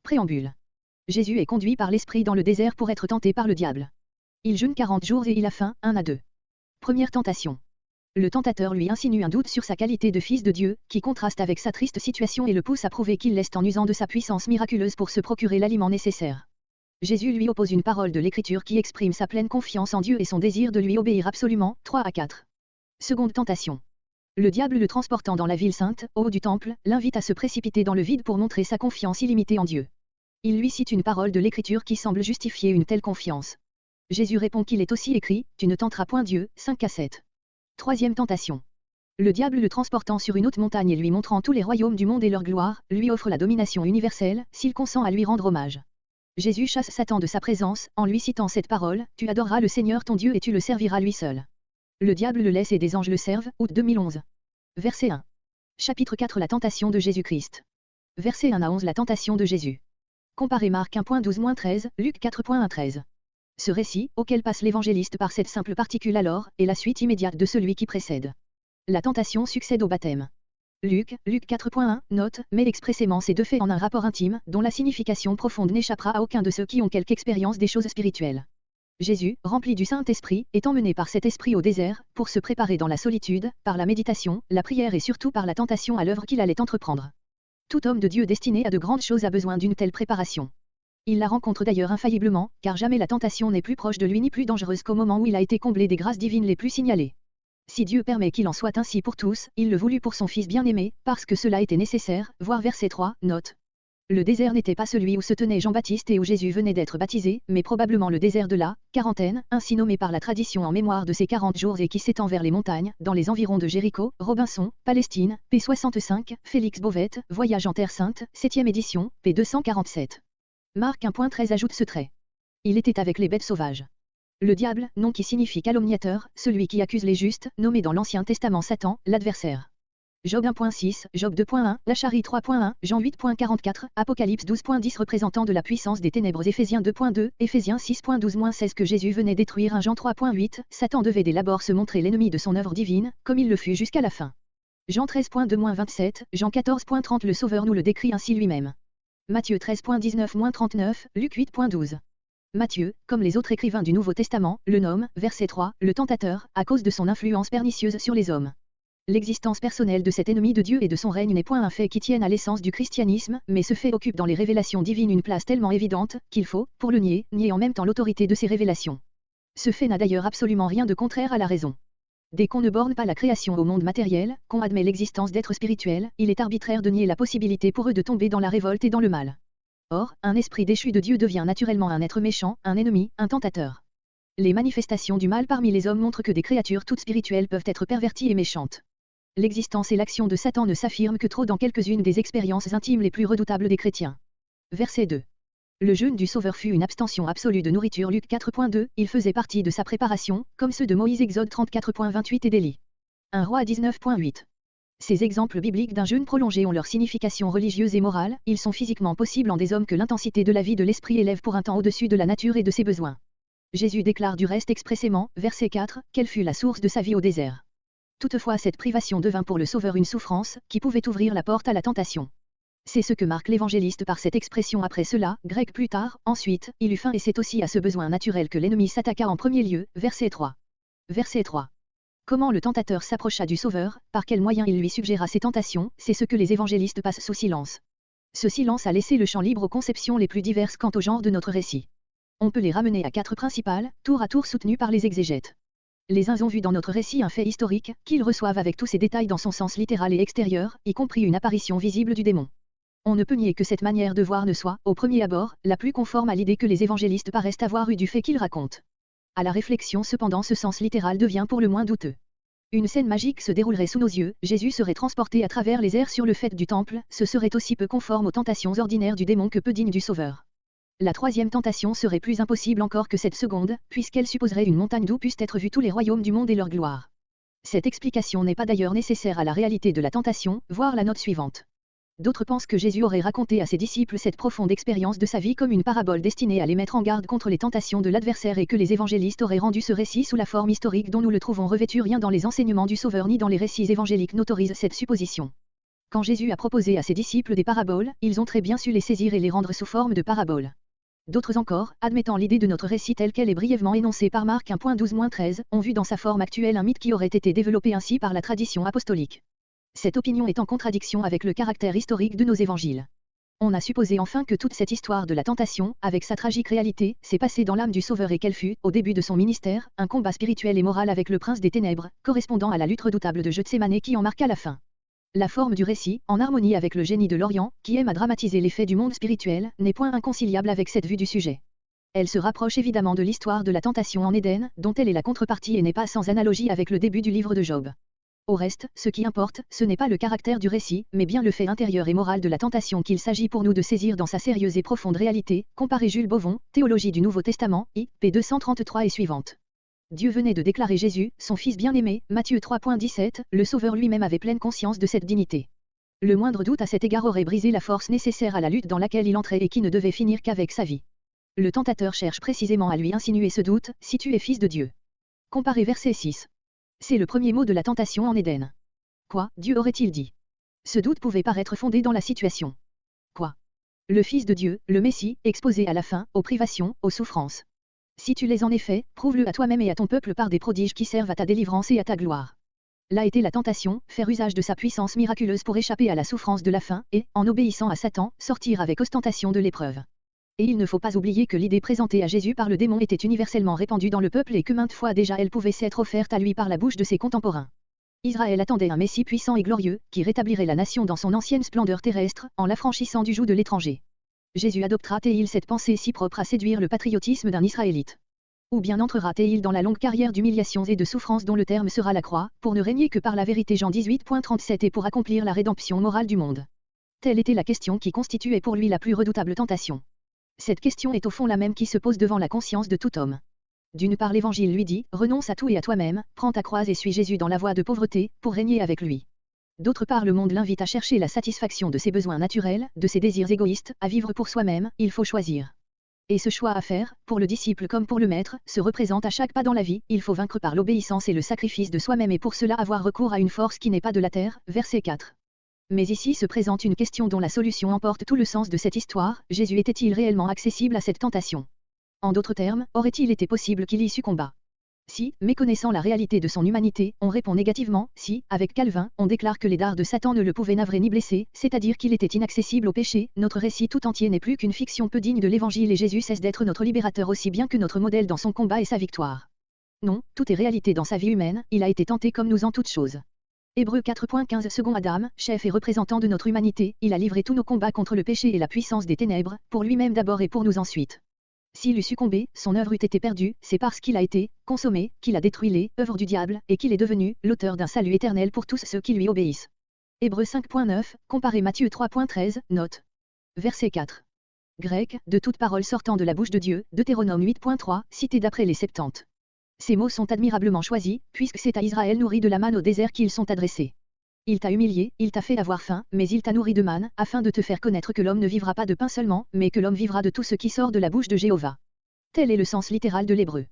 Préambule. Jésus est conduit par l'Esprit dans le désert pour être tenté par le diable. Il jeûne 40 jours et il a faim, 1 à 2. Première tentation. Le tentateur lui insinue un doute sur sa qualité de fils de Dieu, qui contraste avec sa triste situation et le pousse à prouver qu'il l'est en usant de sa puissance miraculeuse pour se procurer l'aliment nécessaire. Jésus lui oppose une parole de l'Écriture qui exprime sa pleine confiance en Dieu et son désir de lui obéir absolument, 3 à 4. Seconde tentation. Le diable le transportant dans la ville sainte, au haut du temple, l'invite à se précipiter dans le vide pour montrer sa confiance illimitée en Dieu. Il lui cite une parole de l'Écriture qui semble justifier une telle confiance. Jésus répond qu'il est aussi écrit, « Tu ne tenteras point Dieu » 5 à 7. Troisième tentation. Le diable le transportant sur une haute montagne et lui montrant tous les royaumes du monde et leur gloire, lui offre la domination universelle, s'il consent à lui rendre hommage. Jésus chasse Satan de sa présence, en lui citant cette parole, « Tu adoreras le Seigneur ton Dieu et tu le serviras lui seul ». Le diable le laisse et des anges le servent, août 2011. Verset 1. Chapitre 4 La tentation de Jésus-Christ. Verset 1 à 11 La tentation de Jésus. Comparez Marc 1.12-13, Luc 4.1-13. Ce récit, auquel passe l'évangéliste par cette simple particule alors, est la suite immédiate de celui qui précède. La tentation succède au baptême. Luc 4.1, note, met expressément ces deux faits en un rapport intime, dont la signification profonde n'échappera à aucun de ceux qui ont quelque expérience des choses spirituelles. Jésus, rempli du Saint-Esprit, est emmené par cet esprit au désert, pour se préparer dans la solitude, par la méditation, la prière et surtout par la tentation à l'œuvre qu'il allait entreprendre. Tout homme de Dieu destiné à de grandes choses a besoin d'une telle préparation. Il la rencontre d'ailleurs infailliblement, car jamais la tentation n'est plus proche de lui ni plus dangereuse qu'au moment où il a été comblé des grâces divines les plus signalées. Si Dieu permet qu'il en soit ainsi pour tous, il le voulut pour son Fils bien-aimé, parce que cela était nécessaire, voir verset 3, note. Le désert n'était pas celui où se tenait Jean-Baptiste et où Jésus venait d'être baptisé, mais probablement le désert de la quarantaine, ainsi nommé par la tradition en mémoire de ces 40 jours et qui s'étend vers les montagnes, dans les environs de Jéricho, Robinson, Palestine, p. 65, Félix Bauvette, Voyage en Terre Sainte, 7e édition, p. 247. Marc 1.13 ajoute ce trait. Il était avec les bêtes sauvages. Le diable, nom qui signifie calomniateur, celui qui accuse les justes, nommé dans l'Ancien Testament Satan, l'adversaire. Job 1.6, Job 2.1, Lacharie 3.1, Jean 8.44, Apocalypse 12.10 représentant de la puissance des ténèbres Éphésiens 2.2, Éphésiens 6.12-16 que Jésus venait détruire 1 Jean 3.8, Satan devait dès l'abord se montrer l'ennemi de son œuvre divine, comme il le fut jusqu'à la fin. Jean 13.2-27, Jean 14.30 Le Sauveur nous le décrit ainsi lui-même. Matthieu 13.19-39, Luc 8.12. Matthieu, comme les autres écrivains du Nouveau Testament, le nomme, verset 3, le tentateur, à cause de son influence pernicieuse sur les hommes. L'existence personnelle de cet ennemi de Dieu et de son règne n'est point un fait qui tienne à l'essence du christianisme, mais ce fait occupe dans les révélations divines une place tellement évidente, qu'il faut, pour le nier en même temps l'autorité de ces révélations. Ce fait n'a d'ailleurs absolument rien de contraire à la raison. Dès qu'on ne borne pas la création au monde matériel, qu'on admet l'existence d'êtres spirituels, il est arbitraire de nier la possibilité pour eux de tomber dans la révolte et dans le mal. Or, un esprit déchu de Dieu devient naturellement un être méchant, un ennemi, un tentateur. Les manifestations du mal parmi les hommes montrent que des créatures toutes spirituelles peuvent être perverties et méchantes. L'existence et l'action de Satan ne s'affirment que trop dans quelques-unes des expériences intimes les plus redoutables des chrétiens. Verset 2. Le jeûne du Sauveur fut une abstention absolue de nourriture Luc 4.2, il faisait partie de sa préparation, comme ceux de Moïse Exode 34.28 et d'Élie. 1 Roi 19.8. Ces exemples bibliques d'un jeûne prolongé ont leur signification religieuse et morale, ils sont physiquement possibles en des hommes que l'intensité de la vie de l'esprit élève pour un temps au-dessus de la nature et de ses besoins. Jésus déclare du reste expressément, verset 4, quelle fut la source de sa vie au désert. Toutefois cette privation devint pour le Sauveur une souffrance, qui pouvait ouvrir la porte à la tentation. C'est ce que marque l'évangéliste par cette expression après cela, grec plus tard, ensuite, il eut faim et c'est aussi à ce besoin naturel que l'ennemi s'attaqua en premier lieu, verset 3. Verset 3. Comment le tentateur s'approcha du Sauveur, par quels moyens il lui suggéra ses tentations, c'est ce que les évangélistes passent sous silence. Ce silence a laissé le champ libre aux conceptions les plus diverses quant au genre de notre récit. On peut les ramener à 4 principales, tour à tour soutenues par les exégètes. Les uns ont vu dans notre récit un fait historique, qu'ils reçoivent avec tous ses détails dans son sens littéral et extérieur, y compris une apparition visible du démon. On ne peut nier que cette manière de voir ne soit, au premier abord, la plus conforme à l'idée que les évangélistes paraissent avoir eue du fait qu'ils racontent. À la réflexion cependant ce sens littéral devient pour le moins douteux. Une scène magique se déroulerait sous nos yeux, Jésus serait transporté à travers les airs sur le faîte du temple, ce serait aussi peu conforme aux tentations ordinaires du démon que peu digne du Sauveur. La troisième tentation serait plus impossible encore que cette seconde, puisqu'elle supposerait une montagne d'où puissent être vus tous les royaumes du monde et leur gloire. Cette explication n'est pas d'ailleurs nécessaire à la réalité de la tentation, voir la note suivante. D'autres pensent que Jésus aurait raconté à ses disciples cette profonde expérience de sa vie comme une parabole destinée à les mettre en garde contre les tentations de l'adversaire et que les évangélistes auraient rendu ce récit sous la forme historique dont nous le trouvons revêtu. Rien dans les enseignements du Sauveur ni dans les récits évangéliques n'autorise cette supposition. Quand Jésus a proposé à ses disciples des paraboles, ils ont très bien su les saisir et les rendre sous forme de paraboles. D'autres encore, admettant l'idée de notre récit telle qu'elle est brièvement énoncée par Marc 1.12-13, ont vu dans sa forme actuelle un mythe qui aurait été développé ainsi par la tradition apostolique. Cette opinion est en contradiction avec le caractère historique de nos évangiles. On a supposé enfin que toute cette histoire de la tentation, avec sa tragique réalité, s'est passée dans l'âme du Sauveur et qu'elle fut, au début de son ministère, un combat spirituel et moral avec le prince des ténèbres, correspondant à la lutte redoutable de Gethsémanée qui en marqua la fin. La forme du récit, en harmonie avec le génie de l'Orient, qui aime à dramatiser les faits du monde spirituel, n'est point inconciliable avec cette vue du sujet. Elle se rapproche évidemment de l'histoire de la tentation en Éden, dont elle est la contrepartie et n'est pas sans analogie avec le début du livre de Job. Au reste, ce qui importe, ce n'est pas le caractère du récit, mais bien le fait intérieur et moral de la tentation qu'il s'agit pour nous de saisir dans sa sérieuse et profonde réalité, comparé Jules Bovon, Théologie du Nouveau Testament, I.P. 233 et suivante. Dieu venait de déclarer Jésus, son Fils bien-aimé, Matthieu 3.17, le Sauveur lui-même avait pleine conscience de cette dignité. Le moindre doute à cet égard aurait brisé la force nécessaire à la lutte dans laquelle il entrait et qui ne devait finir qu'avec sa vie. Le tentateur cherche précisément à lui insinuer ce doute, si tu es fils de Dieu. Comparez verset 6. C'est le premier mot de la tentation en Éden. Quoi, Dieu aurait-il dit? Ce doute pouvait paraître fondé dans la situation. Quoi? Le Fils de Dieu, le Messie, exposé à la faim, aux privations, aux souffrances. Si tu l'es en effet, prouve-le à toi-même et à ton peuple par des prodiges qui servent à ta délivrance et à ta gloire. Là était la tentation, faire usage de sa puissance miraculeuse pour échapper à la souffrance de la faim, et, en obéissant à Satan, sortir avec ostentation de l'épreuve. Et il ne faut pas oublier que l'idée présentée à Jésus par le démon était universellement répandue dans le peuple et que maintes fois déjà elle pouvait s'être offerte à lui par la bouche de ses contemporains. Israël attendait un Messie puissant et glorieux, qui rétablirait la nation dans son ancienne splendeur terrestre, en l'affranchissant du joug de l'étranger. Jésus adoptera-t-il cette pensée si propre à séduire le patriotisme d'un Israélite? Ou bien entrera-t-il dans la longue carrière d'humiliations et de souffrances dont le terme sera la croix, pour ne régner que par la vérité Jean 18.37 et pour accomplir la rédemption morale du monde? Telle était la question qui constituait pour lui la plus redoutable tentation. Cette question est au fond la même qui se pose devant la conscience de tout homme. D'une part l'Évangile lui dit, renonce à tout et à toi-même, prends ta croix et suis Jésus dans la voie de pauvreté, pour régner avec lui. D'autre part le monde l'invite à chercher la satisfaction de ses besoins naturels, de ses désirs égoïstes, à vivre pour soi-même, il faut choisir. Et ce choix à faire, pour le disciple comme pour le maître, se représente à chaque pas dans la vie, il faut vaincre par l'obéissance et le sacrifice de soi-même et pour cela avoir recours à une force qui n'est pas de la terre, verset 4. Mais ici se présente une question dont la solution emporte tout le sens de cette histoire, Jésus était-il réellement accessible à cette tentation? En d'autres termes, aurait-il été possible qu'il y succomba? Si, méconnaissant la réalité de son humanité, on répond négativement, si, avec Calvin, on déclare que les dards de Satan ne le pouvaient navrer ni blesser, c'est-à-dire qu'il était inaccessible au péché, notre récit tout entier n'est plus qu'une fiction peu digne de l'Évangile et Jésus cesse d'être notre libérateur aussi bien que notre modèle dans son combat et sa victoire. Non, tout est réalité dans sa vie humaine, il a été tenté comme nous en toutes choses. Hébreux 4.15 Second Adam, chef et représentant de notre humanité, il a livré tous nos combats contre le péché et la puissance des ténèbres, pour lui-même d'abord et pour nous ensuite. S'il eût succombé, son œuvre eût été perdue, c'est parce qu'il a été consommé, qu'il a détruit les œuvres du diable, et qu'il est devenu l'auteur d'un salut éternel pour tous ceux qui lui obéissent. Hébreux 5.9, comparez Matthieu 3.13, note. Verset 4. Grec, de toute parole sortant de la bouche de Dieu, Deutéronome 8.3, cité d'après les Septante. Ces mots sont admirablement choisis, puisque c'est à Israël nourri de la manne au désert qu'ils sont adressés. Il t'a humilié, il t'a fait avoir faim, mais il t'a nourri de manne, afin de te faire connaître que l'homme ne vivra pas de pain seulement, mais que l'homme vivra de tout ce qui sort de la bouche de Jéhovah. Tel est le sens littéral de l'hébreu.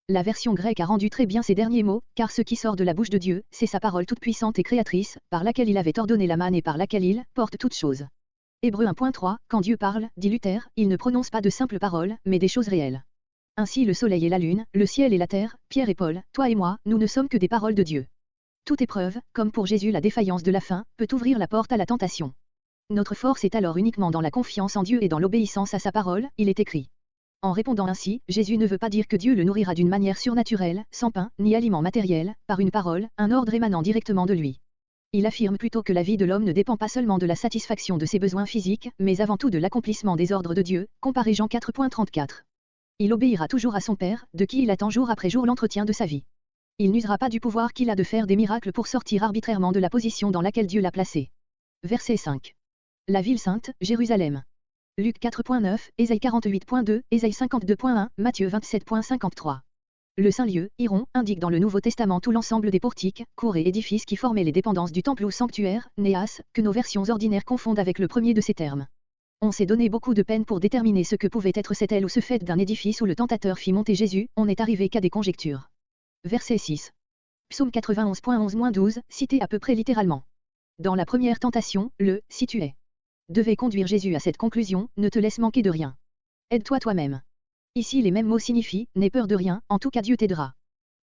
La version grecque a rendu très bien ces derniers mots, car ce qui sort de la bouche de Dieu, c'est sa parole toute puissante et créatrice, par laquelle il avait ordonné la manne et par laquelle il porte toutes choses. Hébreux 1.3, quand Dieu parle, dit Luther, il ne prononce pas de simples paroles, mais des choses réelles. Ainsi le soleil et la lune, le ciel et la terre, Pierre et Paul, toi et moi, nous ne sommes que des paroles de Dieu. Toute épreuve, comme pour Jésus la défaillance de la faim, peut ouvrir la porte à la tentation. Notre force est alors uniquement dans la confiance en Dieu et dans l'obéissance à sa parole, il est écrit. En répondant ainsi, Jésus ne veut pas dire que Dieu le nourrira d'une manière surnaturelle, sans pain, ni aliment matériel, par une parole, un ordre émanant directement de lui. Il affirme plutôt que la vie de l'homme ne dépend pas seulement de la satisfaction de ses besoins physiques, mais avant tout de l'accomplissement des ordres de Dieu, comparez Jean 4.34. Il obéira toujours à son Père, de qui il attend jour après jour l'entretien de sa vie. Il n'usera pas du pouvoir qu'il a de faire des miracles pour sortir arbitrairement de la position dans laquelle Dieu l'a placé. Verset 5. La ville sainte, Jérusalem. Luc 4.9, Ésaïe 48.2, Ésaïe 52.1, Matthieu 27.53. Le Saint-Lieu, Hiron, indique dans le Nouveau Testament tout l'ensemble des portiques, cours et édifices qui formaient les dépendances du temple ou sanctuaire, Néas, que nos versions ordinaires confondent avec le premier de ces termes. On s'est donné beaucoup de peine pour déterminer ce que pouvait être cette aile ou ce fait d'un édifice où le tentateur fit monter Jésus, on n'est arrivé qu'à des conjectures. Verset 6. Psaume 91.11-12, cité à peu près littéralement. Dans la première tentation, si tu es devait conduire Jésus à cette conclusion, ne te laisse manquer de rien. Aide-toi toi-même. Ici les mêmes mots signifient, n'aie peur de rien, en tout cas Dieu t'aidera.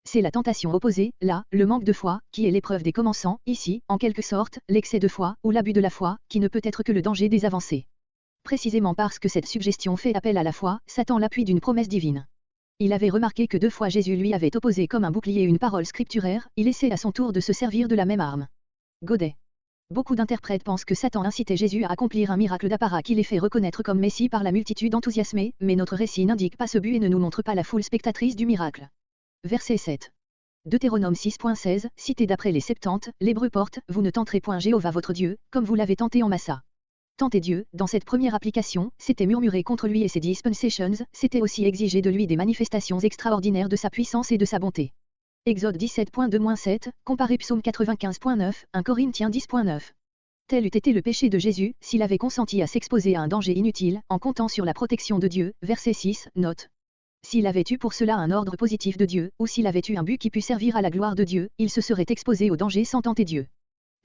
C'est la tentation opposée, là, le manque de foi, qui est l'épreuve des commençants, ici, en quelque sorte, l'excès de foi, ou l'abus de la foi, qui ne peut être que le danger des avancées. Précisément parce que cette suggestion fait appel à la foi, Satan l'appuie d'une promesse divine. Il avait remarqué que 2 fois Jésus lui avait opposé comme un bouclier une parole scripturaire, il essaie à son tour de se servir de la même arme. Godet. Beaucoup d'interprètes pensent que Satan incitait Jésus à accomplir un miracle d'apparat qui les fait reconnaître comme Messie par la multitude enthousiasmée, mais notre récit n'indique pas ce but et ne nous montre pas la foule spectatrice du miracle. Verset 7. Deutéronome 6.16, cité d'après les Septante, l'Hébreu porte, vous ne tenterez point Jéhovah votre Dieu, comme vous l'avez tenté en Massa. Tenter Dieu, dans cette première application, c'était murmurer contre lui et ses dispensations, c'était aussi exiger de lui des manifestations extraordinaires de sa puissance et de sa bonté. Exode 17.2-7, comparé Psaume 95.9, 1 Corinthiens 10.9. Tel eût été le péché de Jésus, s'il avait consenti à s'exposer à un danger inutile, en comptant sur la protection de Dieu, verset 6, note. S'il avait eu pour cela un ordre positif de Dieu, ou s'il avait eu un but qui pût servir à la gloire de Dieu, il se serait exposé au danger sans tenter Dieu.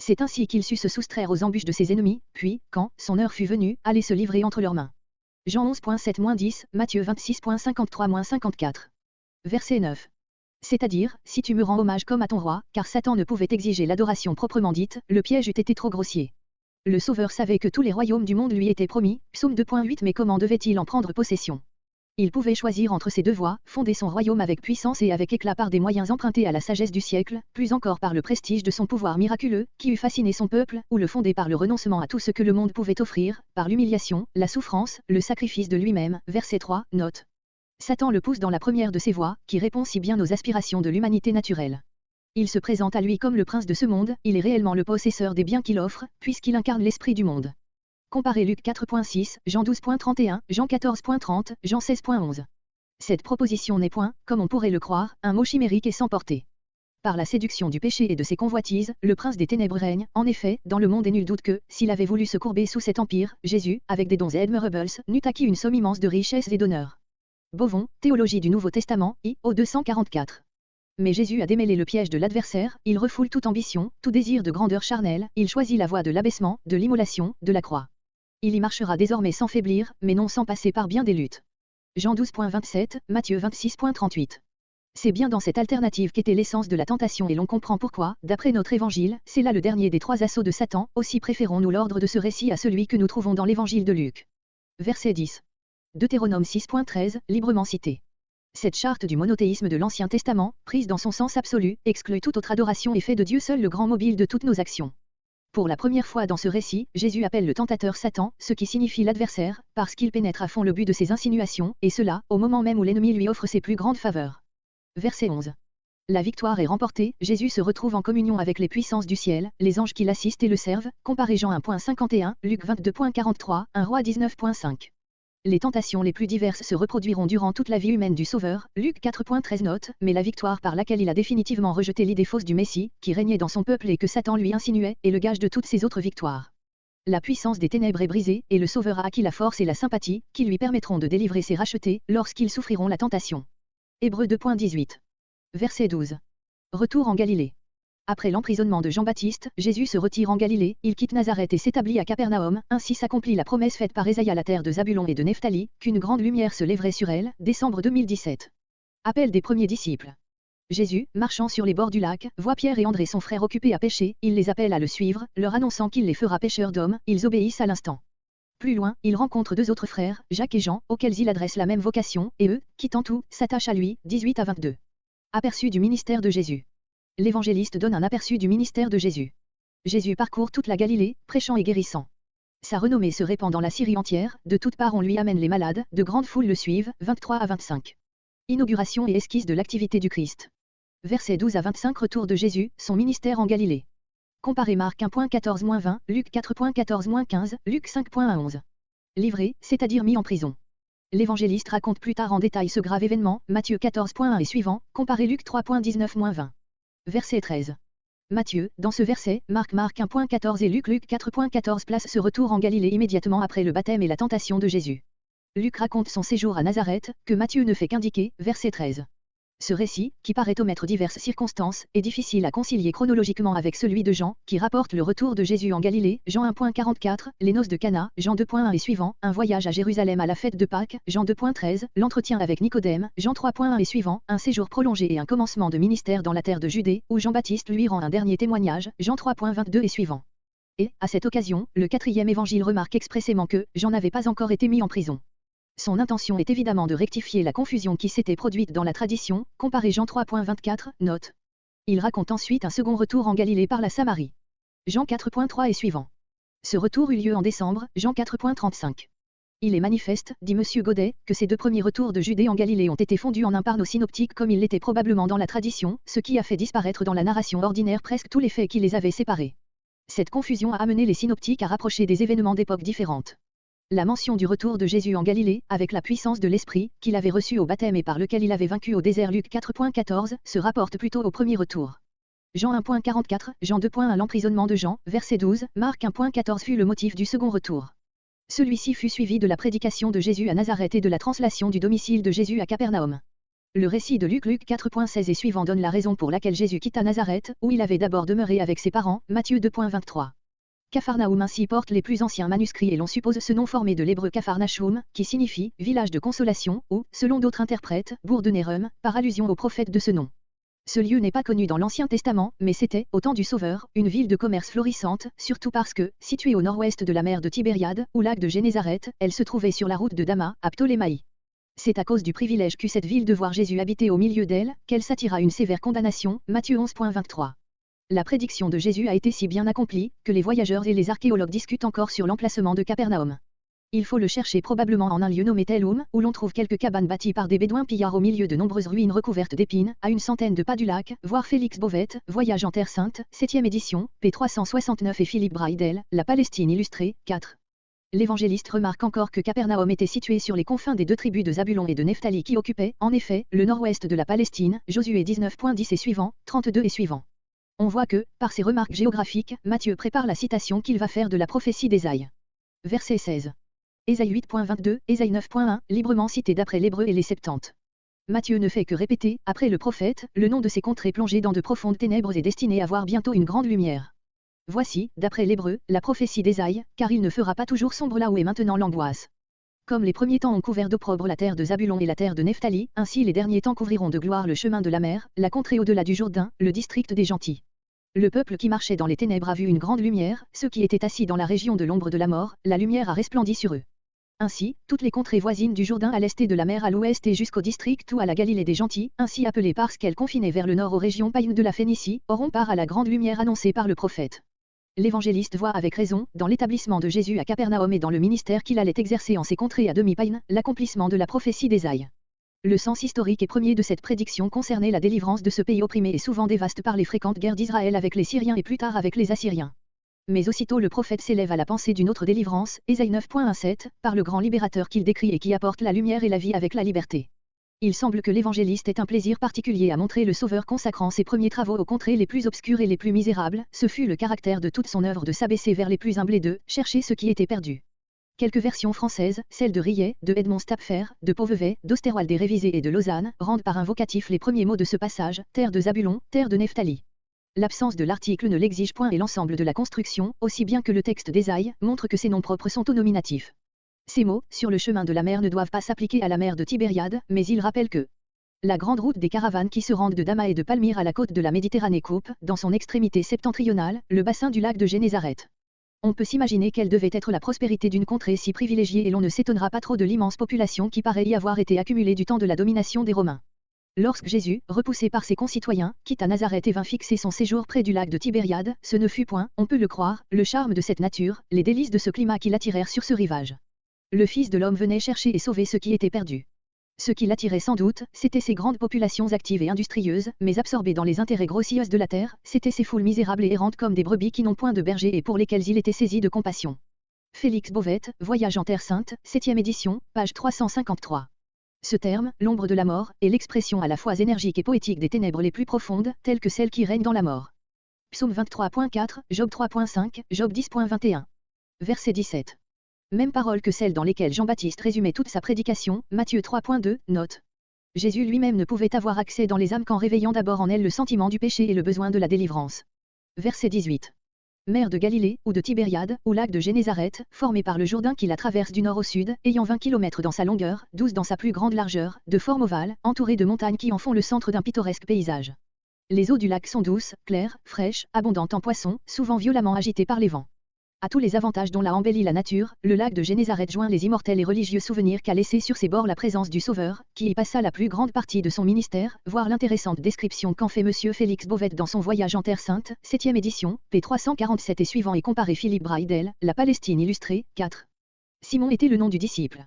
C'est ainsi qu'il sut se soustraire aux embûches de ses ennemis, puis, quand son heure fut venue, aller se livrer entre leurs mains. Jean 11.7-10, Matthieu 26.53-54. Verset 9. C'est-à-dire, si tu me rends hommage comme à ton roi, car Satan ne pouvait exiger l'adoration proprement dite, le piège eût été trop grossier. Le Sauveur savait que tous les royaumes du monde lui étaient promis, Psaume 2.8 mais comment devait-il en prendre possession? Il pouvait choisir entre ces deux voies, fonder son royaume avec puissance et avec éclat par des moyens empruntés à la sagesse du siècle, plus encore par le prestige de son pouvoir miraculeux, qui eût fasciné son peuple, ou le fonder par le renoncement à tout ce que le monde pouvait offrir, par l'humiliation, la souffrance, le sacrifice de lui-même, verset 3, note. Satan le pousse dans la première de ces voies, qui répond si bien aux aspirations de l'humanité naturelle. Il se présente à lui comme le prince de ce monde, il est réellement le possesseur des biens qu'il offre, puisqu'il incarne l'esprit du monde. Comparez Luc 4.6, Jean 12.31, Jean 14.30, Jean 16.11. Cette proposition n'est point, comme on pourrait le croire, un mot chimérique et sans portée. Par la séduction du péché et de ses convoitises, le prince des ténèbres règne, en effet, dans le monde et nul doute que, s'il avait voulu se courber sous cet empire, Jésus, avec des dons admirables, n'eût acquis une somme immense de richesses et d'honneur. Bovon, Théologie du Nouveau Testament, I.O. 244. Mais Jésus a démêlé le piège de l'adversaire, il refoule toute ambition, tout désir de grandeur charnelle, il choisit la voie de l'abaissement, de l'immolation, de la croix. Il y marchera désormais sans faiblir, mais non sans passer par bien des luttes. Jean 12.27, Matthieu 26.38. C'est bien dans cette alternative qu'était l'essence de la tentation et l'on comprend pourquoi, d'après notre évangile, c'est là le dernier des 3 assauts de Satan, aussi préférons-nous l'ordre de ce récit à celui que nous trouvons dans l'évangile de Luc. Verset 10. Deutéronome 6.13, librement cité. Cette charte du monothéisme de l'Ancien Testament, prise dans son sens absolu, exclut toute autre adoration et fait de Dieu seul le grand mobile de toutes nos actions. Pour la première fois dans ce récit, Jésus appelle le tentateur Satan, ce qui signifie l'adversaire, parce qu'il pénètre à fond le but de ses insinuations, et cela, au moment même où l'ennemi lui offre ses plus grandes faveurs. Verset 11. La victoire est remportée, Jésus se retrouve en communion avec les puissances du ciel, les anges qui l'assistent et le servent, comparez Jean 1.51, Luc 22.43, 1 Roi 19.5. Les tentations les plus diverses se reproduiront durant toute la vie humaine du Sauveur, Luc 4.13 note, mais la victoire par laquelle il a définitivement rejeté l'idée fausse du Messie, qui régnait dans son peuple et que Satan lui insinuait, est le gage de toutes ses autres victoires. La puissance des ténèbres est brisée, et le Sauveur a acquis la force et la sympathie, qui lui permettront de délivrer ses rachetés, lorsqu'ils souffriront la tentation. Hébreux 2.18. Verset 12. Retour en Galilée. Après l'emprisonnement de Jean-Baptiste, Jésus se retire en Galilée, il quitte Nazareth et s'établit à Capernaum, ainsi s'accomplit la promesse faite par Ésaïe à la terre de Zabulon et de Nephtali, qu'une grande lumière se lèverait sur elle, décembre 2017. Appel des premiers disciples. Jésus, marchant sur les bords du lac, voit Pierre et André son frère occupés à pêcher, il les appelle à le suivre, leur annonçant qu'il les fera pêcheurs d'hommes, ils obéissent à l'instant. Plus loin, il rencontre 2 autres frères, Jacques et Jean, auxquels il adresse la même vocation, et eux, quittant tout, s'attachent à lui, 18 à 22. Aperçu du ministère de Jésus. L'évangéliste donne un aperçu du ministère de Jésus. Jésus parcourt toute la Galilée, prêchant et guérissant. Sa renommée se répand dans la Syrie entière, de toutes parts on lui amène les malades, de grandes foules le suivent, 23 à 25. Inauguration et esquisse de l'activité du Christ. Versets 12 à 25 Retour de Jésus, son ministère en Galilée. Comparez Marc 1.14-20, Luc 4.14-15, Luc 5.11. Livré, c'est-à-dire mis en prison. L'évangéliste raconte plus tard en détail ce grave événement, Matthieu 14.1 et suivant, comparez Luc 3.19-20. Verset 13. Matthieu, dans ce verset, Marc 1.14 et Luc 4.14 place ce retour en Galilée immédiatement après le baptême et la tentation de Jésus. Luc raconte son séjour à Nazareth, que Matthieu ne fait qu'indiquer, verset 13. Ce récit, qui paraît omettre diverses circonstances, est difficile à concilier chronologiquement avec celui de Jean, qui rapporte le retour de Jésus en Galilée, Jean 1.44, les noces de Cana, Jean 2.1 et suivant, un voyage à Jérusalem à la fête de Pâques, Jean 2.13, l'entretien avec Nicodème, Jean 3.1 et suivant, un séjour prolongé et un commencement de ministère dans la terre de Judée, où Jean-Baptiste lui rend un dernier témoignage, Jean 3.22 et suivant. Et, à cette occasion, le 4e évangile remarque expressément que Jean n'avait pas encore été mis en prison. Son intention est évidemment de rectifier la confusion qui s'était produite dans la tradition, comparez Jean 3.24, note. Il raconte ensuite un second retour en Galilée par la Samarie. Jean 4.3 et suivant. Ce retour eut lieu en décembre, Jean 4.35. Il est manifeste, dit M. Godet, que ces deux premiers retours de Judée en Galilée ont été fondus en un par nos synoptiques comme il l'était probablement dans la tradition, ce qui a fait disparaître dans la narration ordinaire presque tous les faits qui les avaient séparés. Cette confusion a amené les synoptiques à rapprocher des événements d'époques différentes. La mention du retour de Jésus en Galilée, avec la puissance de l'Esprit, qu'il avait reçu au baptême et par lequel il avait vaincu au désert Luc 4.14, se rapporte plutôt au premier retour. Jean 1.44, Jean 2.1 l'emprisonnement de Jean, verset 12, Marc 1.14 fut le motif du second retour. Celui-ci fut suivi de la prédication de Jésus à Nazareth et de la translation du domicile de Jésus à Capernaum. Le récit de Luc 4.16 et suivant donne la raison pour laquelle Jésus quitta Nazareth, où il avait d'abord demeuré avec ses parents, Matthieu 2.23. Capharnaüm ainsi porte les plus anciens manuscrits et l'on suppose ce nom formé de l'hébreu Capharnachoum, qui signifie « village de consolation » ou, selon d'autres interprètes, bourg de Nérum, par allusion au prophète de ce nom. Ce lieu n'est pas connu dans l'Ancien Testament, mais c'était, au temps du Sauveur, une ville de commerce florissante, surtout parce que, située au nord-ouest de la mer de Tibériade, ou lac de Génézareth, elle se trouvait sur la route de Damas, à Ptolémaïe. C'est à cause du privilège qu'eut cette ville de voir Jésus habiter au milieu d'elle, qu'elle s'attira une sévère condamnation, Matthieu 11.23. La prédiction de Jésus a été si bien accomplie, que les voyageurs et les archéologues discutent encore sur l'emplacement de Capernaum. Il faut le chercher probablement en un lieu nommé Teloum, où l'on trouve quelques cabanes bâties par des bédouins pillards au milieu de nombreuses ruines recouvertes d'épines, à une centaine de pas du lac, voir Félix Bovette, Voyage en Terre Sainte, 7e édition, p. 369 et Philippe Braidel, La Palestine illustrée, 4. L'évangéliste remarque encore que Capernaum était situé sur les confins des deux tribus de Zabulon et de Nephtali qui occupaient, en effet, le nord-ouest de la Palestine, Josué 19.10 et suivant, 32 et suivant. On voit que, par ses remarques géographiques, Matthieu prépare la citation qu'il va faire de la prophétie d'Ésaïe. Verset 16. Ésaïe 8.22, Ésaïe 9.1, librement cité d'après l'Hébreu et les Septante. Matthieu ne fait que répéter, après le prophète, le nom de ces contrées plongées dans de profondes ténèbres et destinées à voir bientôt une grande lumière. Voici, d'après l'Hébreu, la prophétie d'Ésaïe, car il ne fera pas toujours sombre là où est maintenant l'angoisse. Comme les premiers temps ont couvert d'opprobre la terre de Zabulon et la terre de Nephtali, ainsi les derniers temps couvriront de gloire le chemin de la mer, la contrée au-delà du Jourdain, le district des gentils. Le peuple qui marchait dans les ténèbres a vu une grande lumière, ceux qui étaient assis dans la région de l'ombre de la mort, la lumière a resplendi sur eux. Ainsi, toutes les contrées voisines du Jourdain à l'est et de la mer à l'ouest et jusqu'au district ou à la Galilée des gentils, ainsi appelée parce qu'elle confinait vers le nord aux régions païennes de la Phénicie, auront part à la grande lumière annoncée par le prophète. L'évangéliste voit avec raison, dans l'établissement de Jésus à Capernaum et dans le ministère qu'il allait exercer en ces contrées à demi-païennes, l'accomplissement de la prophétie d'Ésaïe. Le sens historique et premier de cette prédiction concernait la délivrance de ce pays opprimé et souvent dévasté par les fréquentes guerres d'Israël avec les Syriens et plus tard avec les Assyriens. Mais aussitôt le prophète s'élève à la pensée d'une autre délivrance, Ésaïe 9.17, par le grand libérateur qu'il décrit et qui apporte la lumière et la vie avec la liberté. Il semble que l'évangéliste ait un plaisir particulier à montrer le Sauveur consacrant ses premiers travaux aux contrées les plus obscures et les plus misérables, ce fut le caractère de toute son œuvre de s'abaisser vers les plus humbles et de chercher ce qui était perdu. Quelques versions françaises, celles de Rillet, de Edmond Stapfer, de Pauvevet, d'Osterwald et Révisé et de Lausanne, rendent par invocatif les premiers mots de ce passage, terre de Zabulon, terre de Nephtali. L'absence de l'article ne l'exige point et l'ensemble de la construction, aussi bien que le texte d'Ésaïe, montre que ces noms propres sont au nominatif. Ces mots, sur le chemin de la mer ne doivent pas s'appliquer à la mer de Tibériade, mais ils rappellent que la grande route des caravanes qui se rendent de Damas et de Palmyre à la côte de la Méditerranée coupe, dans son extrémité septentrionale, le bassin du lac de Génézareth. On peut s'imaginer quelle devait être la prospérité d'une contrée si privilégiée et l'on ne s'étonnera pas trop de l'immense population qui paraît y avoir été accumulée du temps de la domination des Romains. Lorsque Jésus, repoussé par ses concitoyens, quitta Nazareth et vint fixer son séjour près du lac de Tibériade, ce ne fut point, on peut le croire, le charme de cette nature, les délices de ce climat qui l'attirèrent sur ce rivage. Le Fils de l'homme venait chercher et sauver ce qui était perdu. Ce qui l'attirait sans doute, c'étaient ces grandes populations actives et industrieuses, mais absorbées dans les intérêts grossiers de la terre, c'étaient ces foules misérables et errantes comme des brebis qui n'ont point de berger et pour lesquelles il était saisi de compassion. Félix Bovette, Voyage en Terre Sainte, 7e édition, page 353. Ce terme, l'ombre de la mort, est l'expression à la fois énergique et poétique des ténèbres les plus profondes, telles que celles qui règnent dans la mort. Psaume 23.4, Job 3.5, Job 10.21. Verset 17. Même parole que celles dans lesquelles Jean-Baptiste résumait toute sa prédication, Matthieu 3.2, note. Jésus lui-même ne pouvait avoir accès dans les âmes qu'en réveillant d'abord en elles le sentiment du péché et le besoin de la délivrance. Verset 18. Mer de Galilée, ou de Tibériade, ou lac de Génézareth, formé par le Jourdain qui la traverse du nord au sud, ayant 20 km dans sa longueur, 12 dans sa plus grande largeur, de forme ovale, entouré de montagnes qui en font le centre d'un pittoresque paysage. Les eaux du lac sont douces, claires, fraîches, abondantes en poissons, souvent violemment agitées par les vents. À tous les avantages dont l'a embelli la nature, le lac de Génézareth joint les immortels et religieux souvenirs qu'a laissé sur ses bords la présence du Sauveur, qui y passa la plus grande partie de son ministère, voire l'intéressante description qu'en fait Monsieur Félix Bovette dans son Voyage en Terre Sainte, 7e édition, p. 347 et suivant et comparé Philippe Braidel, La Palestine illustrée, 4. Simon était le nom du disciple.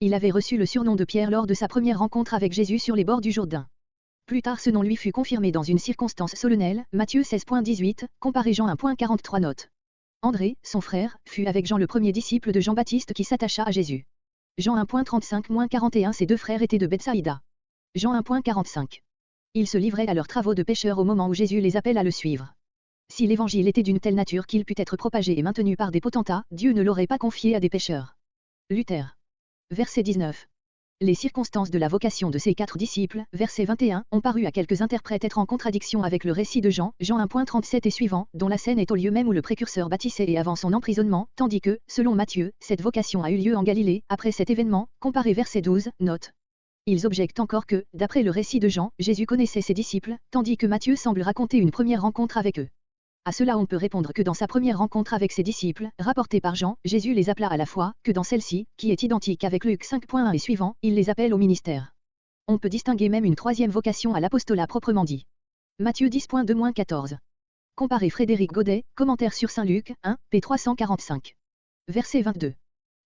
Il avait reçu le surnom de Pierre lors de sa première rencontre avec Jésus sur les bords du Jourdain. Plus tard ce nom lui fut confirmé dans une circonstance solennelle, Matthieu 16.18, comparé Jean 1.43 note. André, son frère, fut avec Jean le premier disciple de Jean-Baptiste qui s'attacha à Jésus. Jean 1.35-41 Ses deux frères étaient de Bethsaïda. Jean 1.45. Ils se livraient à leurs travaux de pêcheurs au moment où Jésus les appelle à le suivre. Si l'évangile était d'une telle nature qu'il pût être propagé et maintenu par des potentats, Dieu ne l'aurait pas confié à des pêcheurs. Luther. Verset 19. Les circonstances de la vocation de ces 4 disciples, verset 21, ont paru à quelques interprètes être en contradiction avec le récit de Jean, Jean 1.37 et suivant, dont la scène est au lieu même où le précurseur baptisait et avant son emprisonnement, tandis que, selon Matthieu, cette vocation a eu lieu en Galilée, après cet événement, comparé verset 12, note. Ils objectent encore que, d'après le récit de Jean, Jésus connaissait ses disciples, tandis que Matthieu semble raconter une première rencontre avec eux. À cela on peut répondre que dans sa première rencontre avec ses disciples, rapportée par Jean, Jésus les appela à la foi, que dans celle-ci, qui est identique avec Luc 5.1 et suivant, il les appelle au ministère. On peut distinguer même une troisième vocation à l'apostolat proprement dit. Matthieu 10.2-14. Comparé Frédéric Godet, commentaire sur Saint Luc, 1, p. 345. Verset 22.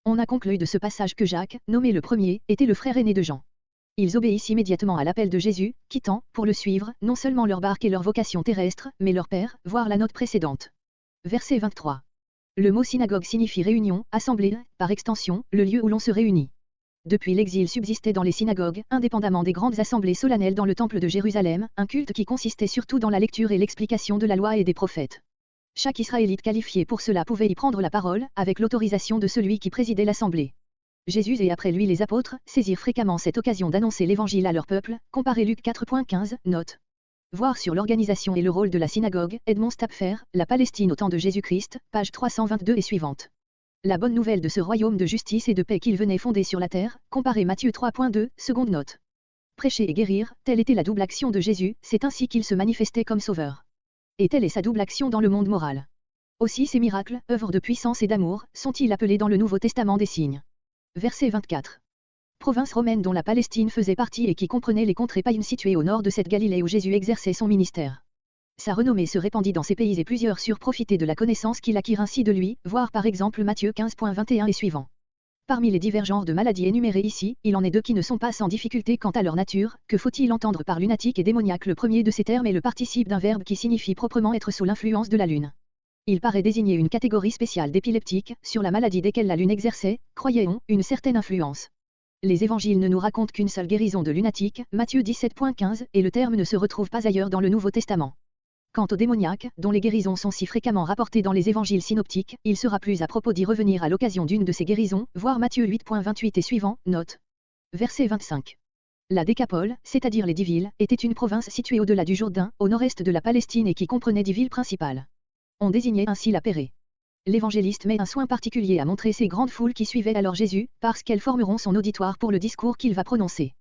On a conclu de ce passage que Jacques, nommé le premier, était le frère aîné de Jean. Ils obéissent immédiatement à l'appel de Jésus, quittant, pour le suivre, non seulement leur barque et leur vocation terrestre, mais leur père, voir la note précédente. Verset 23. Le mot synagogue signifie réunion, assemblée, par extension, le lieu où l'on se réunit. Depuis l'exil subsistait dans les synagogues, indépendamment des grandes assemblées solennelles dans le temple de Jérusalem, un culte qui consistait surtout dans la lecture et l'explication de la loi et des prophètes. Chaque Israélite qualifié pour cela pouvait y prendre la parole, avec l'autorisation de celui qui présidait l'assemblée. Jésus et après lui les apôtres, saisirent fréquemment cette occasion d'annoncer l'évangile à leur peuple, comparé Luc 4.15, note. Voir sur l'organisation et le rôle de la synagogue, Edmond Stapfer, La Palestine au temps de Jésus-Christ, page 322 et suivante. La bonne nouvelle de ce royaume de justice et de paix qu'il venait fonder sur la terre, comparé Matthieu 3.2, seconde note. Prêcher et guérir, telle était la double action de Jésus, c'est ainsi qu'il se manifestait comme sauveur. Et telle est sa double action dans le monde moral. Aussi ces miracles, œuvres de puissance et d'amour, sont-ils appelés dans le Nouveau Testament des signes. Verset 24. Province romaine dont la Palestine faisait partie et qui comprenait les contrées païennes situées au nord de cette Galilée où Jésus exerçait son ministère. Sa renommée se répandit dans ces pays et plusieurs surent profiter de la connaissance qu'il acquit ainsi de lui, voir par exemple Matthieu 15.21 et suivant. Parmi les divers genres de maladies énumérés ici, il en est 2 qui ne sont pas sans difficulté quant à leur nature. Que faut-il entendre par lunatique et démoniaque? Le premier de ces termes est le participe d'un verbe qui signifie proprement être sous l'influence de la lune. Il paraît désigner une catégorie spéciale d'épileptiques, sur la maladie desquelles la lune exerçait, croyait-on, une certaine influence. Les évangiles ne nous racontent qu'une seule guérison de lunatique, Matthieu 17.15, et le terme ne se retrouve pas ailleurs dans le Nouveau Testament. Quant aux démoniaques, dont les guérisons sont si fréquemment rapportées dans les évangiles synoptiques, il sera plus à propos d'y revenir à l'occasion d'une de ces guérisons, voir Matthieu 8.28 et suivant, note. Verset 25. La Décapole, c'est-à-dire les 10 villes, était une province située au-delà du Jourdain, au nord-est de la Palestine et qui comprenait 10 villes principales. On désignait ainsi la Pérée. L'évangéliste met un soin particulier à montrer ces grandes foules qui suivaient alors Jésus, parce qu'elles formeront son auditoire pour le discours qu'il va prononcer.